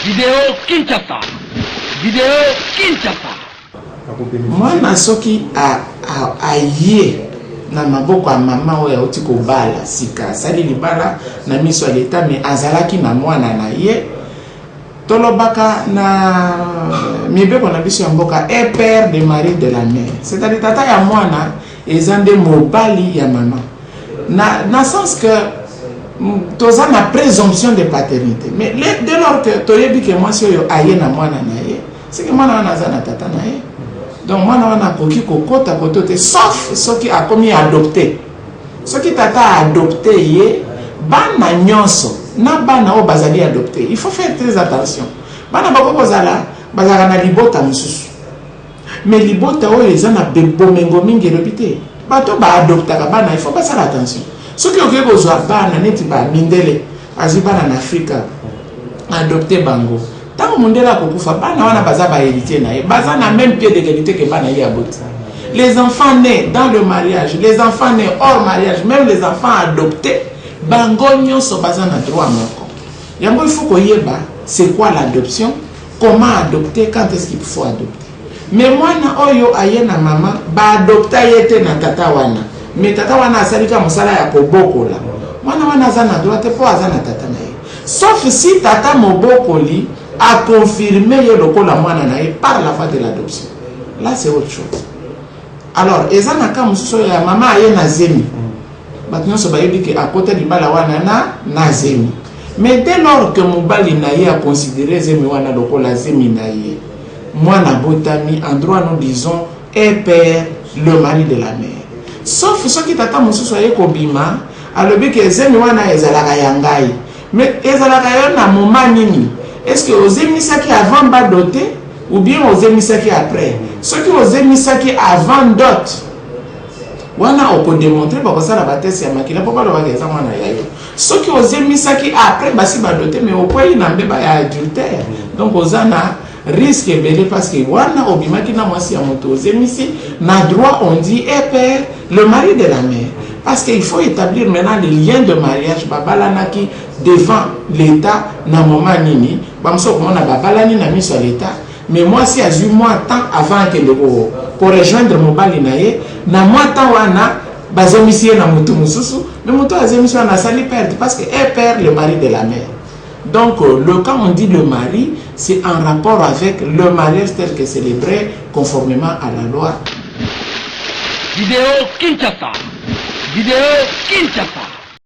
Vidéo Kinshasa. Vidéo Kinshasa. Mwana soki aye na maboko ya mama oyo auti kobala sika sali libala na miso ya leta me azalaki na mwana na ye tolobaka na mibeko na biso ya mboka est père de mari de la mère, c'est-à-dire tata ya mwana ezande mobali ya mama na sens que toza na présomption de paternité, mais dès lors que toyebi ke mwasi oyo aye na mwana na ye c'est que mwana wana aza na tata na ye. Donc mwana wana koki kokota kotote sauf soki akomi adopté. Soki tata a adopté ye bana nyonso na bana o bazali adopté. Il faut faire très attention. Bana bako kozala bazala na libota mususu. Mais libota o eza na bomengo mingi lobité. Bato ba adoptaka bana, il faut pas faire attention. Soki oke kozwa bana neti ba mindele azi bana na Afrika adopté bango. Tant que mondela kokufa bana wana baza ba héritier na ye baza na même pied d'égalité que bana ye aboti. Les enfants nés dans le mariage, les enfants nés hors mariage, même les enfants adoptés bango nyonso baza na droit moko. Yango il faut koyeba c'est quoi l'adoption, comment adopter, quand est-ce qu'il faut adopter. Mais mwana oyo aye na mama ba adopta yete na tata wana, mais tata wana asalika mosala ya kobokola mwana wana aza na droit te po aza na tata na ye, sauf si tata mobokoli a confirmé le mwana na ye par la voie de l'adoption. Là c'est autre chose. Alors ezana ka mususu ya mama aye na zemi batino so bayebi ke à côté du bala wana na zemi, mais dès lors que mobali na ye a considéré zemi wana lokola zemi na ye mwana botami en droit nous disons est père le mari de la mère, sauf ce qui tata mususu aye kobima alobi ke zemi wana ezalaka ya ngai, mais ezalaka yo na moment nini. Est-ce que aux émissaires avant bas doté ou bien aux émissaires après? Ceux qui aux émissaires avant dot, wana on peut démontrer parce que ça la bataille c'est makila pourquoi le bagage ça wana yayo. Ceux qui aux émissaires après basi bas doté mais au point il n'a pas adultère. Donc aux ana risque belé parce que wana obima ki na mwasi ya moto aux émissaires na droit on dit est père le mari de la mère. Parce qu'il faut établir maintenant les liens de mariage babalanaki devant l'État na moment nini bamso comment na babalani na miso l'État, mais moi si a eu moi temps avant que le pour rejoindre mobali na ye na moi temps wana bazomisie na mutu mususu mais mutu azemisio na sali perdre parce que est père le mari de la mère. Donc quand on dit le mari c'est en rapport avec le mariage tel que célébré conformément à la loi. Vidéo Kinshasa. Vidéo Kinshasa.